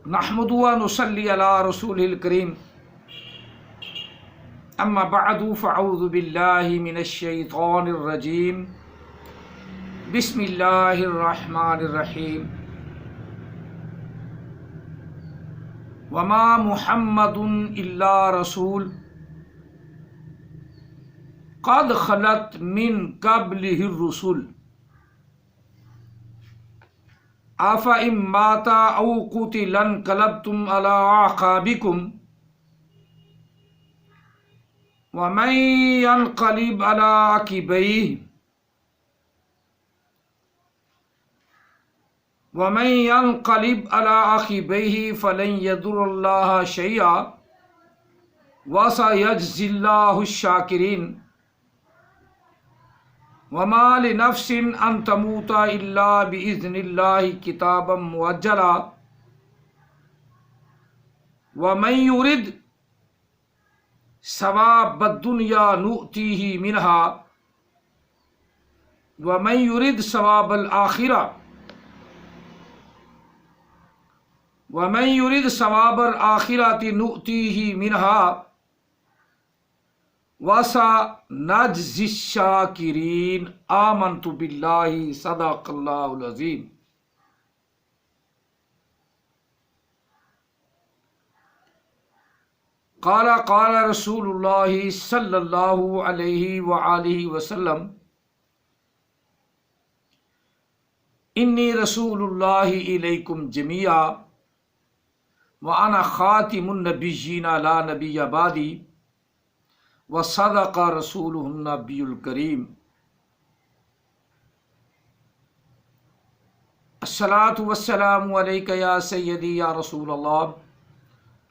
نحمد و نصلی علی رسول الکریم اما بعد فاعوذ باللہ من الشیطان الرجیم بسم اللہ الرحمن الرحیم وما محمد الا رسول قد خلت من قبلہ الرسل افإن مات او قتل انقلبتم على اعقابكم ومن ينقلب على عقبيه فلن يضر الله شيئا وسيجزي الله الشاكرين وما لنفس ان تموت الا باذن الله كتابا مؤجلا ومن يرد ثواب الدنيا نؤتيه منها ومن يرد ثواب الآخرة نؤتيه منها وسنجزي الشاكرين آمنت بالله صدق الله العظيم. قال رسول اللہ صلی اللہ علیہ وآلہ وسلم انی رسول اللہ الیکم جمیعا وانا خاتم النبیین لا نبی بعدی وصدق رسولہ النبی الکریم. الصلاۃ والسلام علیک یا سیدی یا رسول اللہ،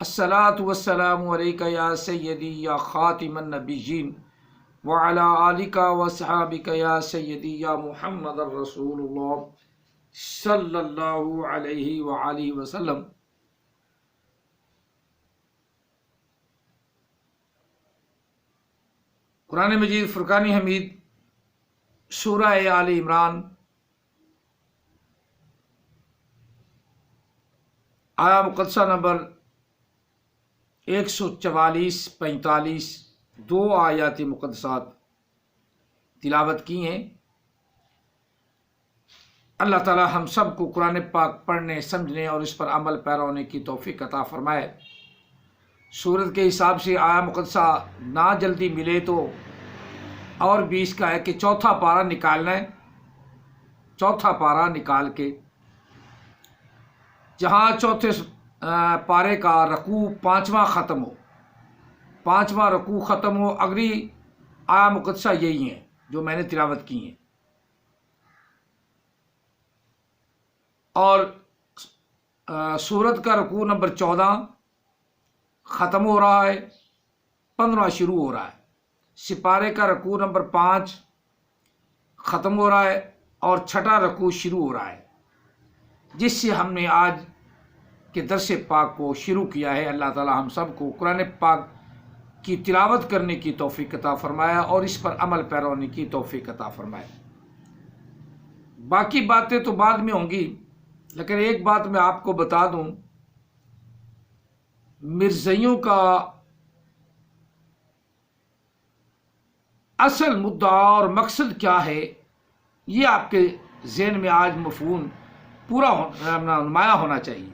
الصلاۃ والسلام علیک یا سیدی یا خاتم النبیین وعلی آلک وصحابک یا سیدی یا محمد رسول اللہ صلی اللہ علیہ وآلہ وسلم. قرآن مجید فرقان حمید سورہ آل عمران آیا مقدسہ نمبر 144-45 دو آیات مقدسات تلاوت کی ہیں. اللہ تعالی ہم سب کو قرآن پاک پڑھنے، سمجھنے اور اس پر عمل پیرا ہونے کی توفیق عطا فرمائے. سورت کے حساب سے آیا مقدسہ نہ جلدی ملے تو اور بھی اس کا ہے کہ چوتھا پارہ نکالنا ہے. چوتھا پارہ نکال کے جہاں چوتھے پارے کا رکوع پانچواں رکوع ختم ہو اگلی آیا مقدسہ یہی ہیں جو میں نے تلاوت کی ہیں. اور سورت کا رکوع نمبر 14 ختم ہو رہا ہے، 15 شروع ہو رہا ہے. سپارے کا رکوع نمبر 5 ختم ہو رہا ہے اور چھٹا رکوع شروع ہو رہا ہے، جس سے ہم نے آج کے درس پاک کو شروع کیا ہے. اللہ تعالی ہم سب کو قرآن پاک کی تلاوت کرنے کی توفیق عطا فرمایا اور اس پر عمل پیرا ہونے کی توفیق عطا فرمایا. باقی باتیں تو بعد میں ہوں گی، لیکن ایک بات میں آپ کو بتا دوں، مرزائیوں کا اصل مدعا اور مقصد کیا ہے یہ آپ کے ذہن میں آج مفہوم پورا نمایاں ہونا چاہیے.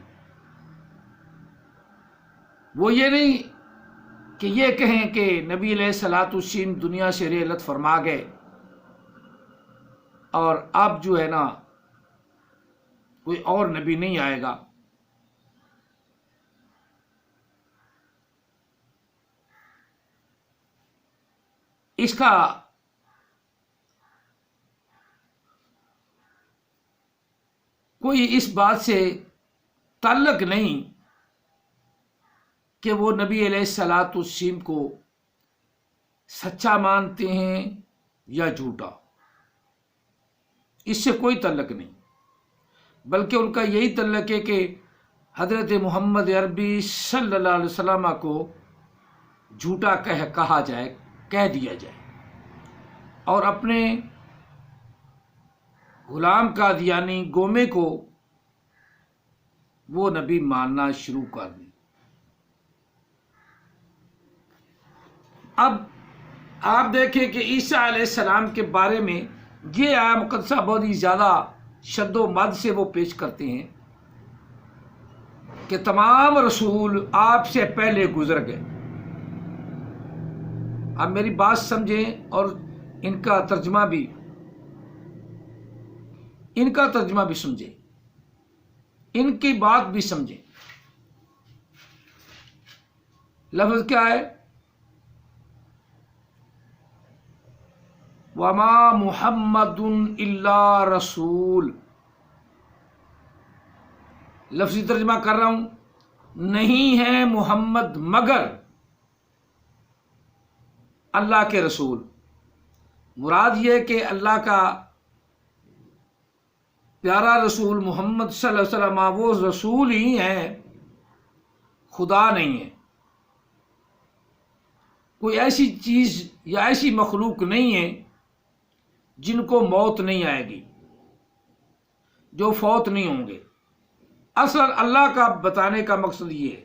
وہ یہ نہیں کہ یہ کہیں کہ نبی علیہ الصلوۃ والسلام دنیا سے رحلت فرما گئے اور اب جو ہے نا کوئی اور نبی نہیں آئے گا. اس کا کوئی اس بات سے تعلق نہیں کہ وہ نبی علیہ الصلوۃ والسلام کو سچا مانتے ہیں یا جھوٹا، اس سے کوئی تعلق نہیں، بلکہ ان کا یہی تعلق ہے کہ حضرت محمد عربی صلی اللہ علیہ وسلم کو جھوٹا کہا جائے، کہہ دیا جائے، اور اپنے غلام قادیانی گومے کو وہ نبی ماننا شروع کر دیں۔ اب آپ دیکھیں کہ عیسیٰ علیہ السلام کے بارے میں یہ آیہ مقدسہ بہت ہی زیادہ شد و مد سے وہ پیش کرتے ہیں کہ تمام رسول آپ سے پہلے گزر گئے۔ اب میری بات سمجھیں اور ان کا ترجمہ بھی سمجھیں، ان کی بات بھی سمجھیں۔ لفظ کیا ہے؟ وما محمد الا رسول، لفظی ترجمہ کر رہا ہوں، نہیں ہے محمد مگر اللہ کے رسول۔ مراد یہ کہ اللہ کا پیارا رسول محمد صلی اللہ علیہ وسلم وہ رسول ہی ہیں، خدا نہیں ہے۔ کوئی ایسی چیز یا ایسی مخلوق نہیں ہے جن کو موت نہیں آئے گی، جو فوت نہیں ہوں گے۔ اصل اللہ کا بتانے کا مقصد یہ ہے،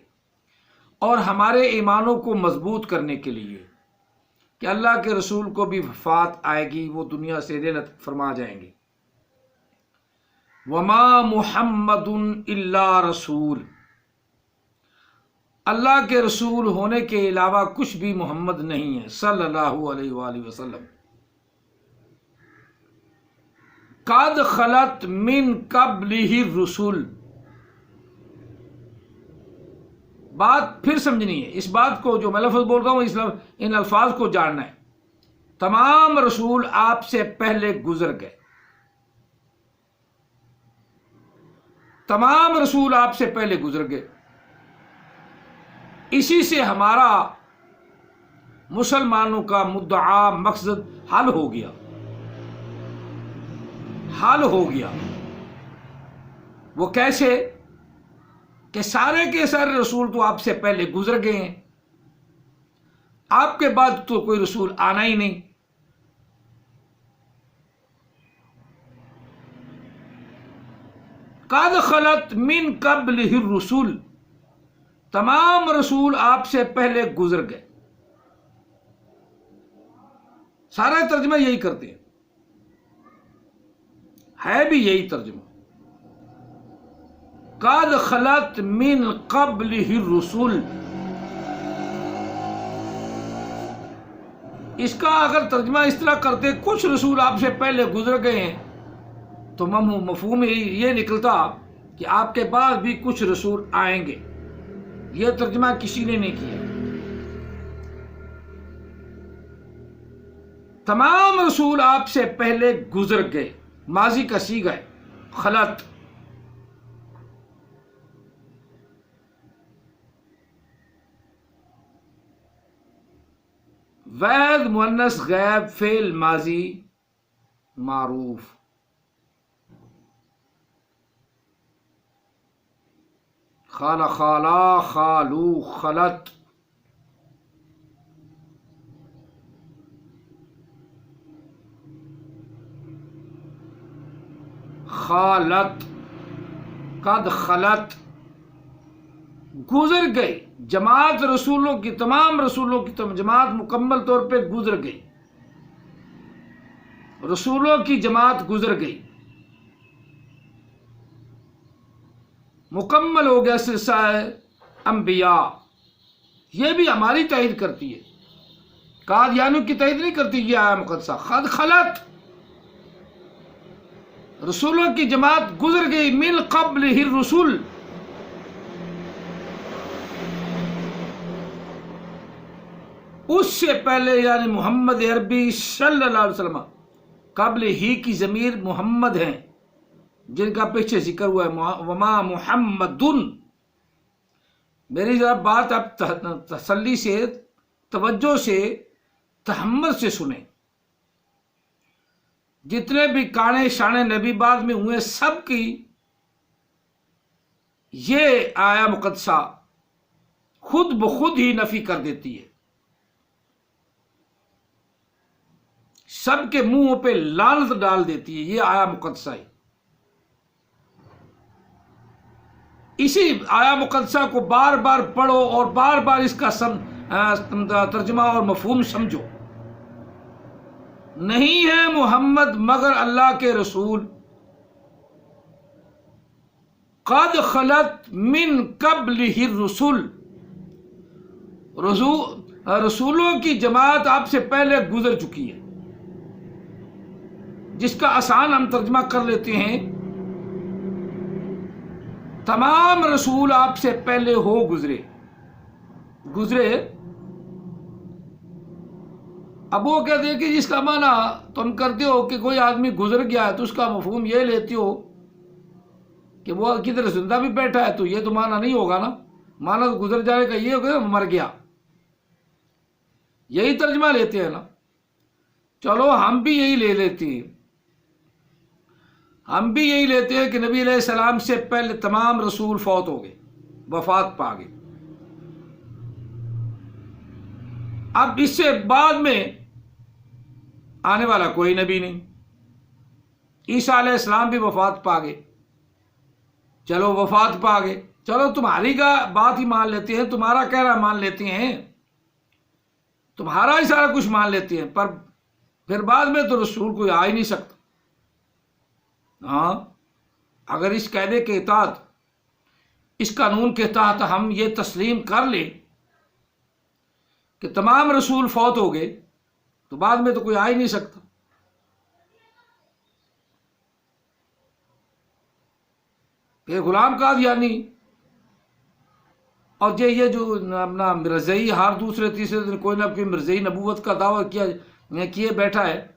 اور ہمارے ایمانوں کو مضبوط کرنے کے لیے کہ اللہ کے رسول کو بھی وفات آئے گی، وہ دنیا سے رحلت فرما جائیں گے۔ وما محمد الا رسول، اللہ کے رسول ہونے کے علاوہ کچھ بھی محمد نہیں ہے صلی اللہ علیہ وآلہ وسلم۔ قد خلت من قبلہ الرسل، بات پھر سمجھنی ہے، اس بات کو جو میں لفظ بول رہا ہوں ان الفاظ کو جاننا ہے۔ تمام رسول آپ سے پہلے گزر گئے، تمام رسول آپ سے پہلے گزر گئے۔ اسی سے ہمارا مسلمانوں کا مدعا مقصد حل ہو گیا، حل ہو گیا۔ وہ کیسے؟ کہ سارے کے سارے رسول تو آپ سے پہلے گزر گئے ہیں، آپ کے بعد تو کوئی رسول آنا ہی نہیں۔ قد خلت من قبلہ الرسل، تمام رسول آپ سے پہلے گزر گئے۔ سارا ترجمہ یہی کرتے ہیں، ہے بھی یہی ترجمہ، قد خلت من قبلہ الرسل۔ اس کا اگر ترجمہ اس طرح کرتے کچھ رسول آپ سے پہلے گزر گئے ہیں تو مفہوم یہ نکلتا کہ آپ کے بعد بھی کچھ رسول آئیں گے۔ یہ ترجمہ کسی نے نہیں کیا۔ تمام رسول آپ سے پہلے گزر گئے، ماضی کا صیغہ ہے خلت۔ وید مؤنث غیب فعل ماضی معروف۔ خال خالا خالو خلت، خالت، قد خلت، گزر گئی جماعت رسولوں کی، تمام رسولوں کی جماعت مکمل طور پہ گزر گئی، رسولوں کی جماعت گزر گئی، مکمل ہو گیا سلسلہ انبیاء۔ یہ بھی ہماری تائید کرتی ہے، قادیانیوں کی تائید نہیں کرتی۔ یہ آیہ مقدسہ قد خلت، رسولوں کی جماعت گزر گئی، من قبلہ الرسل، اس سے پہلے یعنی محمد عربی صلی اللہ علیہ وسلم۔ قبل ہی کی ضمیر محمد ہیں جن کا پیچھے ذکر ہوا ہے، وما محمد۔ میری ذرا بات آپ تسلی سے، توجہ سے، تحمل سے سنیں۔ جتنے بھی کانے شانے نبی بعد میں ہوئے سب کی یہ آیہ مقدسہ خود بخود ہی نفی کر دیتی ہے، سب کے منہوں پہ لعنت ڈال دیتی ہے یہ آیہ مقدسہ ہے۔ اسی آیا مقدسہ کو بار بار پڑھو اور بار بار اس کا ترجمہ اور مفہوم سمجھو. نہیں ہے محمد مگر اللہ کے رسول، قد خلت من قبلہ الرسل، رسولوں کی جماعت آپ سے پہلے گزر چکی ہے. جس کا آسان ہم ترجمہ کر لیتے ہیں، تمام رسول آپ سے پہلے ہو گزرے. اب وہ کہتے ہیں کہ جس کا معنی تم کرتے ہو کہ کوئی آدمی گزر گیا ہے تو اس کا مفہوم یہ لیتے ہو کہ وہ کدھر زندہ بھی بیٹھا ہے، تو یہ تو معنی نہیں ہوگا نا. معنی تو گزر جانے کا یہ ہوگا مر گیا، یہی ترجمہ لیتے ہیں نا. چلو ہم بھی یہی لے لیتے ہیں، ہم بھی یہی لیتے ہیں کہ نبی علیہ السلام سے پہلے تمام رسول فوت ہو گئے، وفات پا گئے. اب اس سے بعد میں آنے والا کوئی نبی نہیں. عیسیٰ علیہ السلام بھی وفات پا گئے. چلو وفات پا گئے، چلو تمہاری کا بات ہی مان لیتے ہیں، تمہارا کہنا مان لیتے ہیں، تمہارا ہی سارا کچھ مان لیتے ہیں. پر پھر بعد میں تو رسول کوئی آ ہی نہیں سکتا. ہاں، اگر اس قاعدے کے تحت، اس قانون کے تحت ہم یہ تسلیم کر لیں کہ تمام رسول فوت ہو گئے تو بعد میں تو کوئی آ ہی نہیں سکتا. کہ غلام قادیانی اور یہ جو اپنا مرزائی ہر دوسرے تیسرے دن کوئی نہ کوئی مرزائی نبوت کا دعویٰ کیے بیٹھا ہے،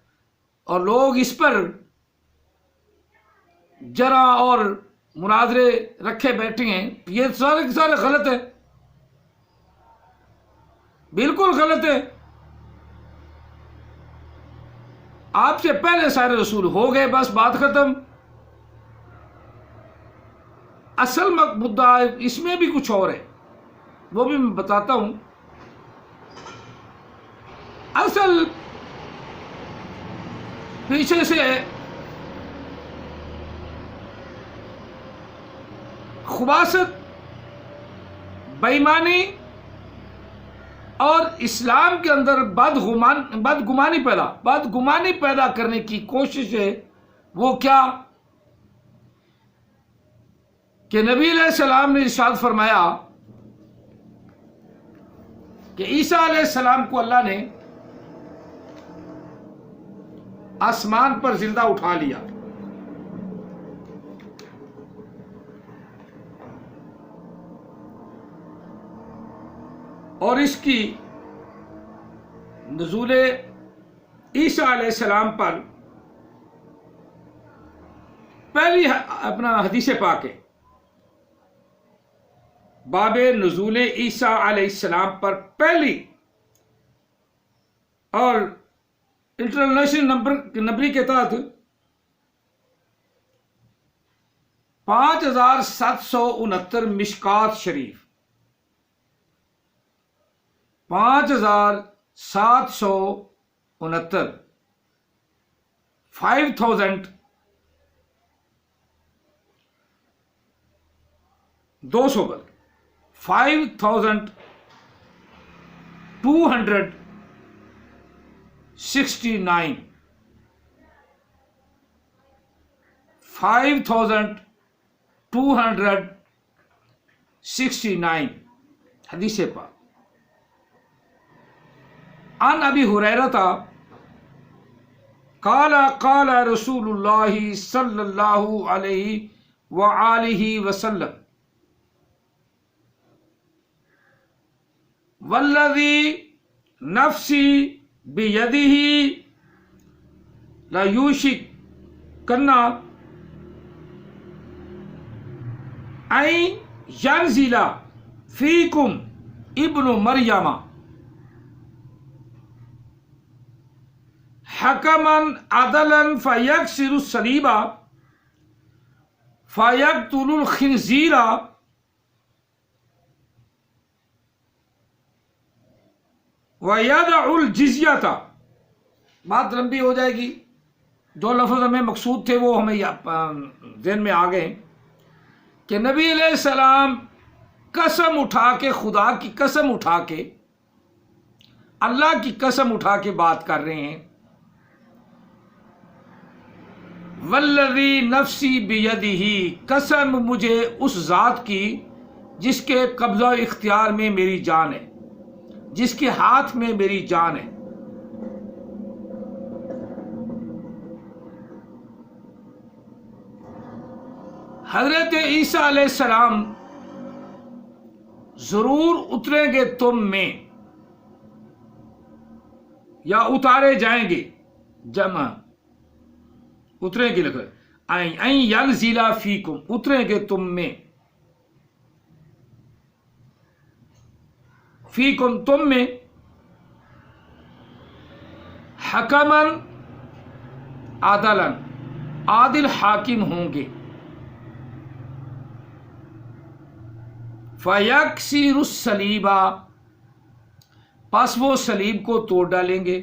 اور لوگ اس پر جرا اور مناظرے رکھے بیٹھے ہیں. یہ سارے کے سارے غلط ہے، بالکل غلط ہے. آپ سے پہلے سارے رسول ہو گئے، بس بات ختم. اصل مدعا اس میں بھی کچھ اور ہے، وہ بھی میں بتاتا ہوں. اصل پیچھے سے خباثت، بے ایمانی اور اسلام کے اندر بدگمانی پیدا کرنے کی کوشش ہے. وہ کیا کہ نبی علیہ السلام نے ارشاد فرمایا کہ عیسیٰ علیہ السلام کو اللہ نے آسمان پر زندہ اٹھا لیا، اور اس کی نزول عیسیٰ علیہ السلام پر پہلی اپنا حدیث پاک ہے، باب نزول عیسیٰ علیہ السلام پر پہلی اور انٹرنیشنل نمبر کے تحت 5769 مشکات شریف، 5769 5200 بلکہ 5269 5269 حدیث پاک. عن ابی ہریرہ قال قال رسول اللہ صلی اللہ علیہ وآلہ وسلم والذی نفسی بیدہ لیوشکن ان ینزل فیکم ابن مریم حکما عدلا فیکسر الصلیب فیقتل الخنزیر وَيَدَعُ الْجِزْيَةَ. بات لمبی ہو جائے گی، جو لفظ ہمیں مقصود تھے وہ ہمیں ذہن میں آ گئے. کہ نبی علیہ السلام قسم اٹھا کے، خدا کی قسم اٹھا کے، اللہ کی قسم اٹھا کے بات کر رہے ہیں، والذی نفسی بیدہ، قسم مجھے اس ذات کی جس کے قبضہ و اختیار میں میری جان ہے، جس کے ہاتھ میں میری جان ہے۔ حضرت عیسیٰ علیہ السلام ضرور اتریں گے تم میں، یا اتارے جائیں گے، جمع اتریں گے لکھ رہے این ینزل فیکم، اتریں گے تم میں، فیکم تم میں، حکمن عدلا، عادل حاکم ہوں گے، فَيَكْسِرُ الصَّلِيبَ، پس وہ صلیب کو توڑ ڈالیں گے،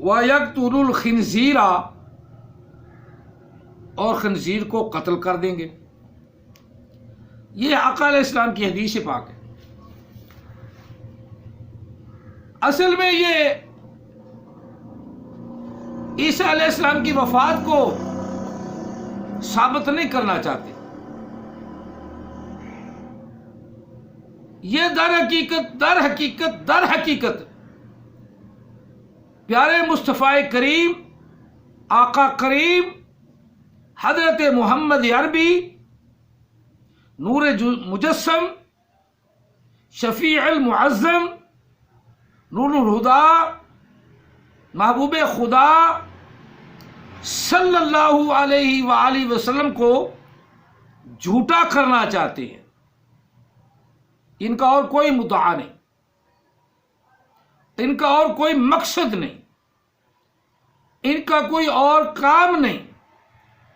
وَيَقْتُلُ الْخِنْزِيرَ، اور خنزیر کو قتل کر دیں گے۔ یہ آقا علیہ السلام کی حدیث پاک ہے۔ اصل میں یہ عیسیٰ علیہ السلام کی وفات کو ثابت نہیں کرنا چاہتے، یہ در حقیقت پیارے مصطفیٰ کریم، آقا کریم حضرت محمد عربی، نور مجسم، شفیع المعظم، نور الہدیٰ، محبوب خدا صلی اللہ علیہ وآلہ وسلم کو جھوٹا کرنا چاہتے ہیں۔ ان کا اور کوئی مدعا نہیں، ان کا اور کوئی مقصد نہیں، ان کا کوئی اور کام نہیں،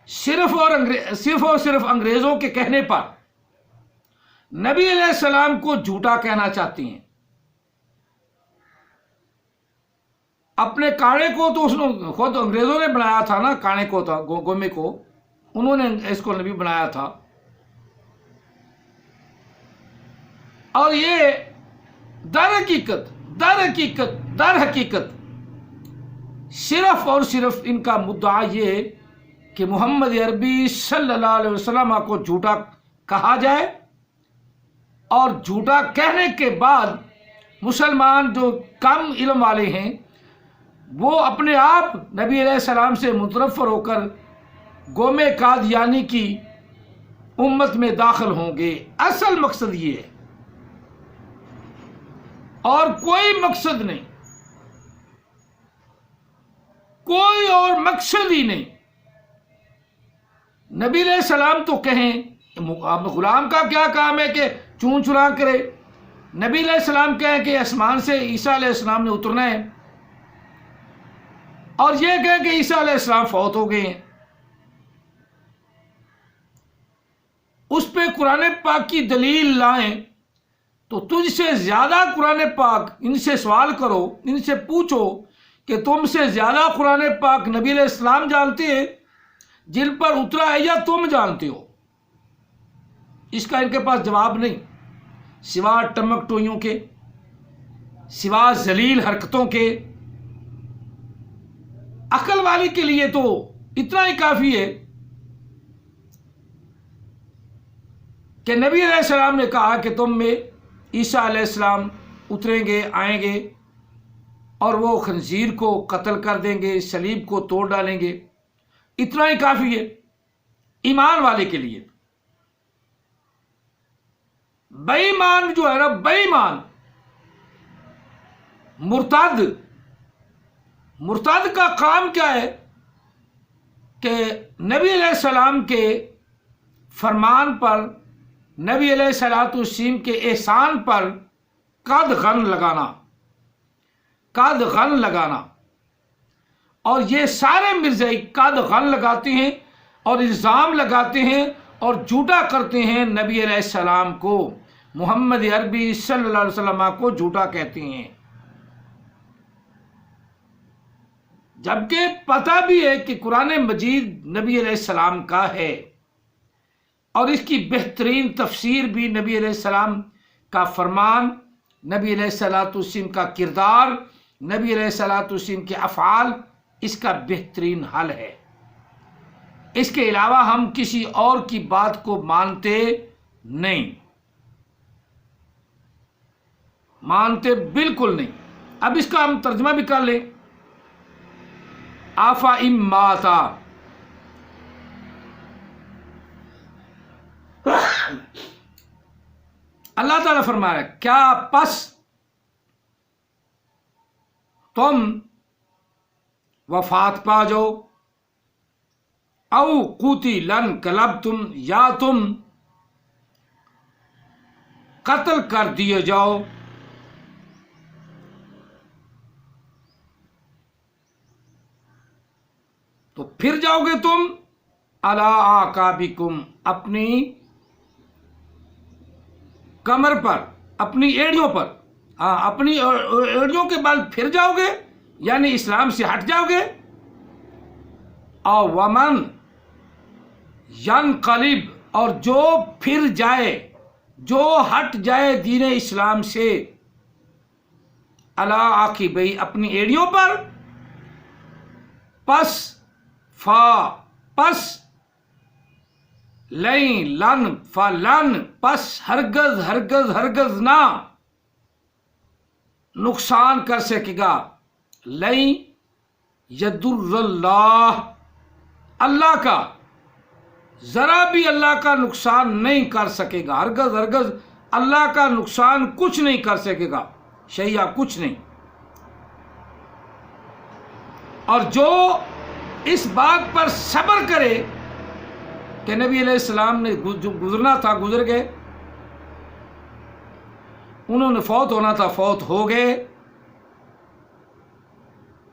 صرف اور صرف انگریزوں کے کہنے پر نبی علیہ السلام کو جھوٹا کہنا چاہتی ہیں۔ اپنے کانے کو تو اس نے خود انگریزوں نے بنایا تھا نا، کانے کو تھا، گومے کو انہوں نے اس کو نبی بنایا تھا، اور یہ در حقیقت صرف اور صرف ان کا مدعا یہ ہے کہ محمد عربی صلی اللہ علیہ وسلم کو جھوٹا کہا جائے، اور جھوٹا کہنے کے بعد مسلمان جو کم علم والے ہیں وہ اپنے آپ نبی علیہ السلام سے متنفر ہو کر قوم قادیانی کی امت میں داخل ہوں گے۔ اصل مقصد یہ ہے، اور کوئی مقصد نہیں، کوئی اور مقصد ہی نہیں۔ نبی علیہ السلام تو کہیں، غلام کا کیا کام ہے کہ چون چرا کرے؟ نبی علیہ السلام کہیں کہ آسمان سے عیسیٰ علیہ السلام نے اترنا ہے، اور یہ کہیں کہ عیسیٰ علیہ السلام فوت ہو گئے ہیں، اس پہ قرآن پاک کی دلیل لائیں تو تجھ سے زیادہ قرآن پاک، ان سے سوال کرو، ان سے پوچھو کہ تم سے زیادہ قرآن پاک نبی علیہ السلام جانتے ہیں جن پر اترا ہے، یا تم جانتے ہو؟ اس کا ان کے پاس جواب نہیں، سوا ٹمک ٹوئیوں کے، سوا ذلیل حرکتوں کے۔ عقل والی کے لیے تو اتنا ہی کافی ہے کہ نبی علیہ السلام نے کہا کہ تم میں عیسیٰ علیہ السلام اتریں گے، آئیں گے، اور وہ خنزیر کو قتل کر دیں گے، صلیب کو توڑ ڈالیں گے۔ اتنا ہی کافی ہے ایمان والے کے لیے۔ بے ایمان جو ہے نا، بے ایمان، مرتد کا کام کیا ہے کہ نبی علیہ السلام کے فرمان پر، نبی علیہ الصلوۃ والتسلیم کے احسان پر قدغن لگانا، اور یہ سارے مرزائی قدغن لگاتے ہیں اور الزام لگاتے ہیں اور جھوٹا کرتے ہیں نبی علیہ السلام کو، محمد عربی صلی اللہ علیہ وسلم کو جھوٹا کہتے ہیں۔ جبکہ پتہ بھی ہے کہ قرآن مجید نبی علیہ السلام کا ہے اور اس کی بہترین تفسیر بھی نبی علیہ السلام کا فرمان، نبی علیہ الصلوۃ والسلام کا کردار، نبی علیہ الصلوۃ والسلام کے افعال اس کا بہترین حل ہے۔ اس کے علاوہ ہم کسی اور کی بات کو مانتے نہیں، مانتے بالکل نہیں۔ اب اس کا ہم ترجمہ بھی کر لیں۔ آفا اماتا، اللہ تعالیٰ فرما رہا ہے کیا پس تم وفات پا جاؤ، او قتلن قلبتم، یا تم قتل کر دیے جاؤ، تو پھر جاؤ گے تم علی اعقابکم، اپنی کمر پر، اپنی ایڑیوں پر، اپنی ایڑیوں کے بل پھر جاؤ گے، یعنی اسلام سے ہٹ جاؤ گے۔ اور ومن ینقلب، اور جو پھر جائے، جو ہٹ جائے دین اسلام سے، علی عاقبیہ، اپنی ایڑیوں پر، پس لن فلن، پس ہرگز ہرگز ہرگز نہ نقصان کر سکے گا، لن یضر اللہ، اللہ کا ذرا بھی اللہ کا نقصان نہیں کر سکے گا، ہرگز ہرگز اللہ کا نقصان کچھ نہیں کر سکے گا، شیئا کچھ نہیں۔ اور جو اس بات پر صبر کرے کہ نبی علیہ السلام نے جو گزرنا تھا گزر گئے، انہوں نے فوت ہونا تھا فوت ہو گئے،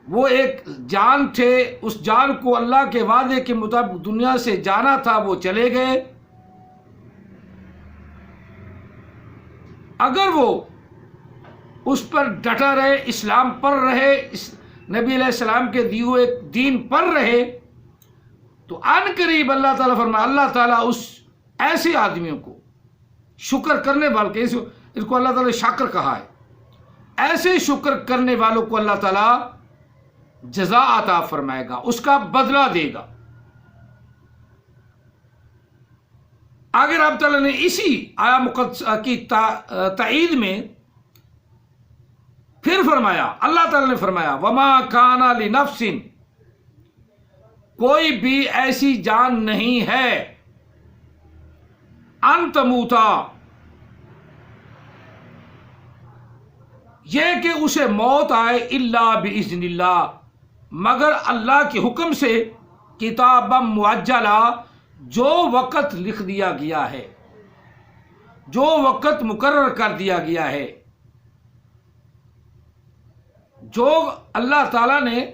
وہ ایک جان تھے، اس جان کو اللہ کے وعدے کے مطابق دنیا سے جانا تھا، وہ چلے گئے۔ اگر وہ اس پر ڈٹا رہے، اسلام پر رہے، نبی علیہ السلام کے دیے ہوئے دین پر رہے، تو ان قریب اللہ تعالیٰ فرمایا، اللہ تعالیٰ اس ایسے آدمیوں کو شکر کرنے والوں کے، اس کو اللہ تعالیٰ شاکر کہا ہے، ایسے شکر کرنے والوں کو اللہ تعالیٰ جزا عطا فرمائے گا، اس کا بدلہ دے گا۔ آگے رب تعالیٰ نے اسی آیا مقدسہ کی تائید میں پھر فرمایا، اللہ تعالیٰ نے فرمایا وما کان لنفس، کوئی بھی ایسی جان نہیں ہے، ان تموتا، یہ کہ اسے موت آئے، الا باذن اللہ، مگر اللہ کے حکم سے، کتابا مؤجلا، جو وقت لکھ دیا گیا ہے، جو وقت مقرر کر دیا گیا ہے، جو اللہ تعالیٰ نے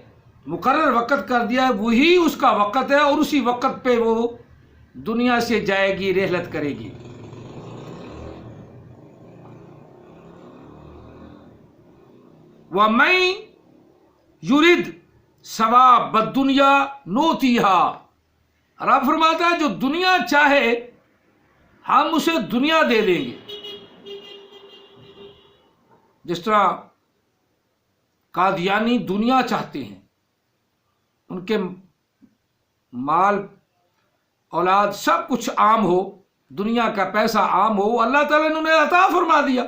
مقرر وقت کر دیا ہے وہی اس کا وقت ہے، اور اسی وقت پہ وہ دنیا سے جائے گی، رحلت کرے گی۔ وَمَن یرد ثواب الدنیا نؤتیہا، رب فرماتا ہے جو دنیا چاہے ہم اسے دنیا دے دیں گے۔ جس طرح قادیانی دنیا چاہتے ہیں، ان کے مال اولاد سب کچھ عام ہو، دنیا کا پیسہ عام ہو، اللہ تعالیٰ نے انہیں عطا فرما دیا۔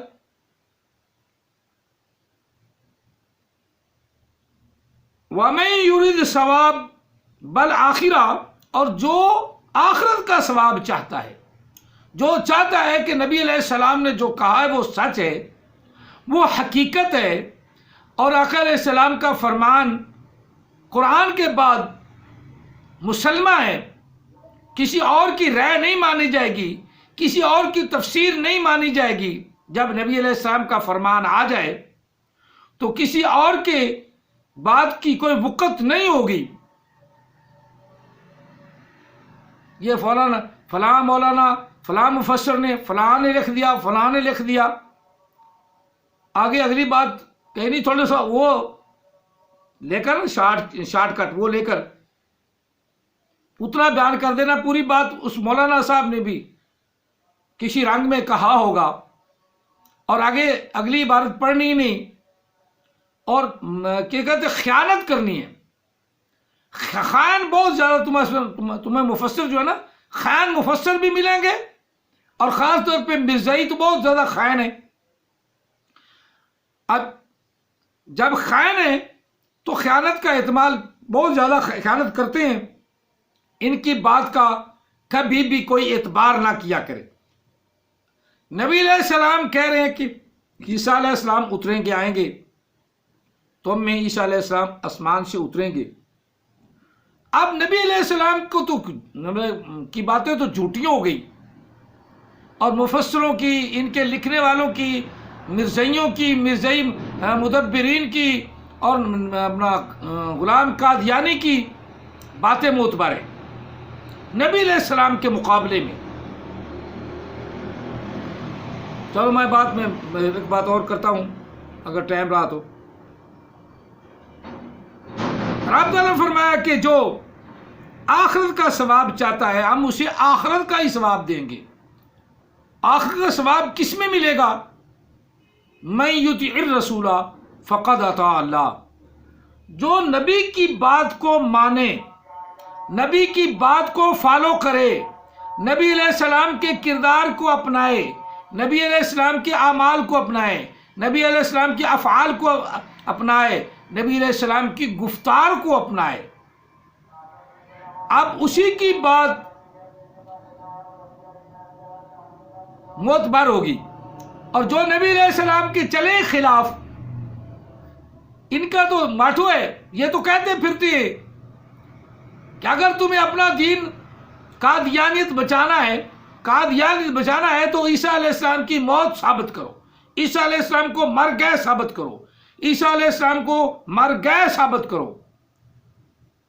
وَمَن یرد ثواب بالآخرہ، اور جو آخرت کا ثواب چاہتا ہے، جو چاہتا ہے کہ نبی علیہ السلام نے جو کہا ہے وہ سچ ہے، وہ حقیقت ہے، اور آقا علیہ السلام کا فرمان قرآن کے بعد مسلمہ ہے، کسی اور کی رائے نہیں مانی جائے گی، کسی اور کی تفسیر نہیں مانی جائے گی۔ جب نبی علیہ السلام کا فرمان آ جائے تو کسی اور کے بات کی کوئی وقت نہیں ہوگی، یہ فلاں مولانا، فلاں مفسر نے، فلاں نے لکھ دیا، فلاں نے لکھ دیا، آگے اگلی بات کہنی تھوڑا سا وہ لے کر شارٹ کٹ وہ لے کر اتنا بیان کر دینا، پوری بات اس مولانا صاحب نے بھی کسی رنگ میں کہا ہوگا اور آگے اگلی عبارت پڑھنی ہی نہیں، اور کیا کہتے خیانت کرنی ہے۔ خائن بہت زیادہ تمہیں مفسر جو ہے نا، خائن مفسر بھی ملیں گے، اور خاص طور پہ مرزائی تو بہت زیادہ خائن ہے۔ اب جب خائن ہے تو خیانت کا احتمال، بہت زیادہ خیانت کرتے ہیں، ان کی بات کا کبھی بھی کوئی اعتبار نہ کیا کرے۔ نبی علیہ السلام کہہ رہے ہیں کہ عیسیٰ علیہ السلام اتریں گے، آئیں گے، تو میں عیسیٰ علیہ السلام آسمان سے اتریں گے۔ اب نبی علیہ السلام کو تو کی باتیں تو جھوٹیاں ہو گئی، اور مفسروں کی، ان کے لکھنے والوں کی، مرزائیوں کی، مرزائی مدبرین کی، اور اپنا غلام قادیانی کی باتیں معتبر ہیں نبی علیہ السلام کے مقابلے میں۔ چلو میں ایک بات اور کرتا ہوں اگر ٹائم رہا تو۔ رب تعالیٰ نے فرمایا کہ جو آخرت کا ثواب چاہتا ہے ہم اسے آخرت کا ہی ثواب دیں گے۔ آخرت کا ثواب کس میں ملے گا؟ من یطع الرسول فقد اطاع اللہ، جو نبی کی بات کو مانے، نبی کی بات کو فالو کرے، نبی علیہ السلام کے کردار کو اپنائے، نبی علیہ السلام کے اعمال کو اپنائے، نبی علیہ السلام کے افعال کو اپنائے، نبی علیہ السلام کی گفتار کو اپنائے، اب اسی کی بات معتبر ہوگی۔ اور جو نبی علیہ السلام کے چلے خلاف، ان کا تو ماٹھو ہے، یہ تو کہتے پھرتے ہیں کہ اگر تمہیں اپنا دین قادیانیت بچانا ہے تو عیسیٰ علیہ السلام کی موت ثابت کرو، عیسیٰ علیہ السلام کو مر گئے ثابت کرو، عیسیٰ علیہ السلام کو مر گئے ثابت کرو۔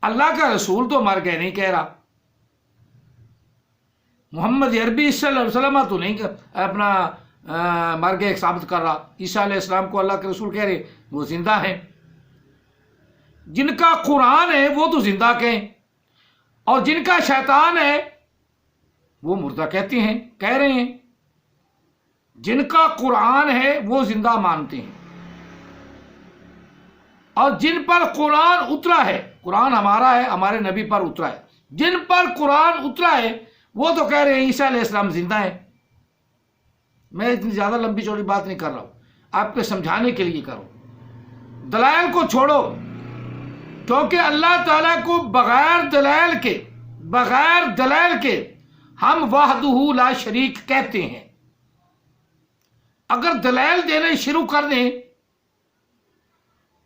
اللہ کا رسول تو مر گئے نہیں کہہ رہا، محمد عربی صلی اللہ علیہ وسلم تو نہیں اپنا مر گئے ثابت کر رہا۔ عیسیٰ علیہ السلام کو اللہ کے رسول کہہ رہے، وہ زندہ ہیں۔ جن کا قرآن ہے وہ تو زندہ کہیں، اور جن کا شیطان ہے وہ مردہ کہہ رہے ہیں۔ جن کا قرآن ہے وہ زندہ مانتے ہیں، اور جن پر قرآن اترا ہے، قرآن ہمارا ہے، ہمارے نبی پر اترا ہے، جن پر قرآن اترا ہے وہ تو کہہ رہے ہیں عیسیٰ علیہ السلام زندہ ہیں۔ میں اتنی زیادہ لمبی چوڑی بات نہیں کر رہا ہوں، آپ کے سمجھانے کے لیے کرو۔ دلائل کو چھوڑو، کیونکہ اللہ تعالیٰ کو بغیر دلائل کے ہم وحدہ لا شریک کہتے ہیں۔ اگر دلائل دینے شروع کر دیں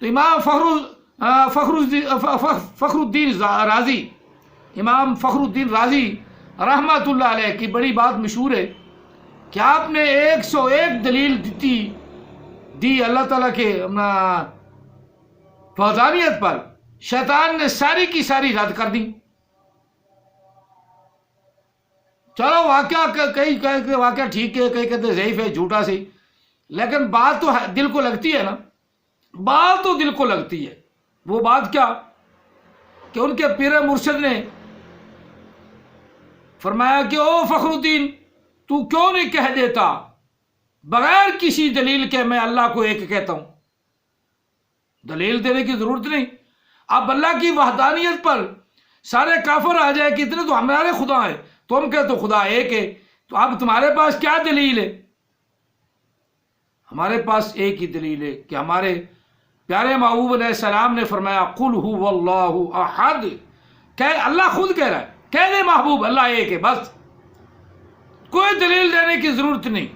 تو امام فخر الدین رازی رحمۃ اللہ علیہ کی بڑی بات مشہور ہے کہ آپ نے 101 دلیل دی اللہ تعالیٰ کے وحدانیت پر، شیطان نے ساری کی ساری رد کر دی۔ چلو واقعہ ٹھیک ہے، کئی کہتے ضعیف ہے، جھوٹا سی، لیکن بات تو دل کو لگتی ہے نا، بات تو دل کو لگتی ہے۔ وہ بات کیا کہ ان کے پیر مرشد نے فرمایا کہ او فخر الدین، تو کیوں نہیں کہہ دیتا بغیر کسی دلیل کے میں اللہ کو ایک کہتا ہوں؟ دلیل دینے کی ضرورت نہیں۔ اب اللہ کی وحدانیت پر سارے کافر آ جائے کہ اتنے تو ہمارے خدا ہیں، تم کہتے تو خدا ایک ہے، تو اب تمہارے پاس کیا دلیل ہے؟ ہمارے پاس ایک ہی دلیل ہے کہ ہمارے پیارے محبوب علیہ السلام نے فرمایا قل هو اللہ احد، کہ اللہ خود کہہ رہا ہے، کہہ دے محبوب اللہ ایک ہے، بس کوئی دلیل دینے کی ضرورت نہیں،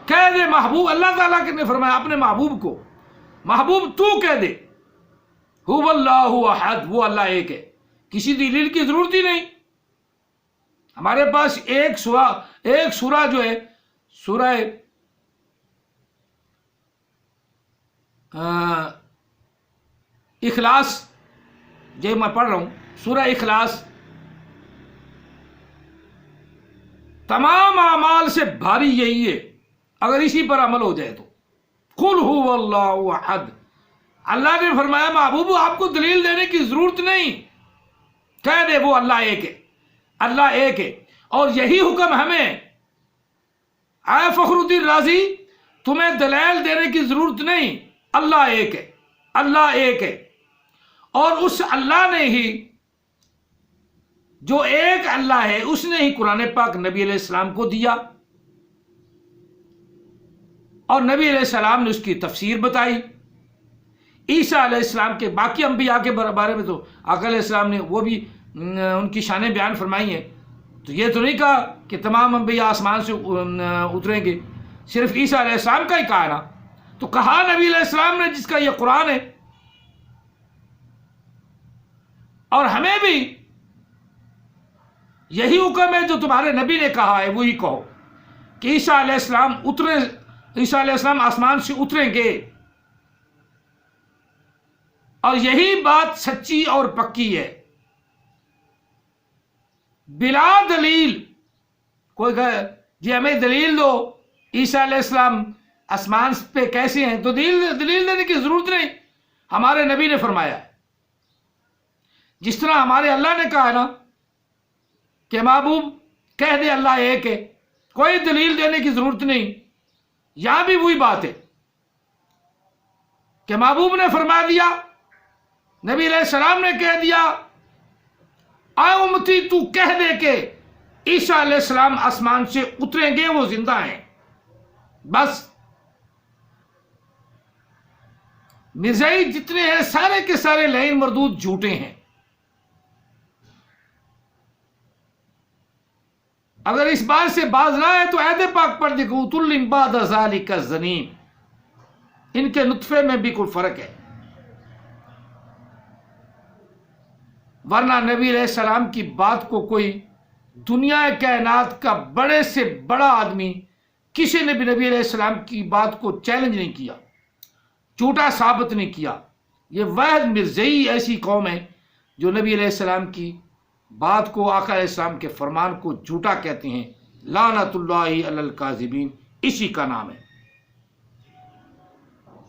کہہ دے محبوب۔ اللہ تعالیٰ نے فرمایا اپنے محبوب کو، محبوب تو کہہ دے هو اللہ احد، وہ اللہ ایک ہے، کسی دلیل کی ضرورت ہی نہیں۔ ہمارے پاس ایک سورہ جو ہے، سورہ اخلاص، جو میں پڑھ رہا ہوں، سورہ اخلاص تمام اعمال سے بھاری یہی ہے، اگر اسی پر عمل ہو جائے تو قل هو اللہ احد، اللہ نے فرمایا محبوب آپ کو دلیل دینے کی ضرورت نہیں، کہہ دے وہ اللہ ایک ہے، اللہ ایک ہے۔ اور یہی حکم ہمیں، اے فخر الدین رازی تمہیں دلیل دینے کی ضرورت نہیں، اللہ ایک ہے، اللہ ایک ہے۔ اور اس اللہ نے ہی، جو ایک اللہ ہے، اس نے ہی قرآن پاک نبی علیہ السلام کو دیا، اور نبی علیہ السلام نے اس کی تفسیر بتائی۔ عیسیٰ علیہ السلام کے باقی انبیاء کے بارے میں تو آقا علیہ السلام نے وہ بھی ان کی شانیں بیان فرمائی ہیں، تو یہ تو نہیں کہا کہ تمام انبیاء آسمان سے اتریں گے، صرف عیسیٰ علیہ السلام کا ہی کہا نا، تو کہا نبی علیہ السلام نے جس کا یہ قرآن ہے۔ اور ہمیں بھی یہی حکم ہے جو تمہارے نبی نے کہا ہے وہی کہو، کہ عیسیٰ علیہ السلام عیسیٰ علیہ السلام آسمان سے اتریں گے، اور یہی بات سچی اور پکی ہے، بلا دلیل۔ کوئی کہے جی ہمیں دلیل دو، عیسیٰ علیہ السلام آسمان پہ کیسے ہیں، تو دلیل دینے کی ضرورت نہیں، ہمارے نبی نے فرمایا ہے۔ جس طرح ہمارے اللہ نے کہا نا کہ محبوب کہہ دے اللہ ایک ہے، کوئی دلیل دینے کی ضرورت نہیں، یہاں بھی وہی بات ہے کہ محبوب نے فرما دیا، نبی علیہ السلام نے کہہ دیا، اے امتی تو کہہ دے کہ عیسیٰ علیہ السلام آسمان سے اتریں گے، وہ زندہ ہیں، بس۔ مرزائی جتنے ہیں سارے کے سارے لعین مردود جھوٹے ہیں۔ اگر اس بات سے باز نہ ہے تو عہد پاک پڑھ دیکھو، عُتُلٍّ بَعْدَ ذَلِكَ زَنِيمٍ، ان کے نطفے میں بھی کوئی فرق ہے۔ ورنہ نبی علیہ السلام کی بات کو کوئی دنیا کائنات کا بڑے سے بڑا آدمی کسی نے بھی نبی علیہ السلام کی بات کو چیلنج نہیں کیا، جھوٹا ثابت نہیں کیا۔ یہ واحد مرزئی ایسی قوم ہے جو نبی علیہ السلام کی بات کو، آقا علیہ السلام کے فرمان کو جھوٹا کہتے ہیں۔ لعنت اللہ علی الکاذبین، اسی کا نام ہے۔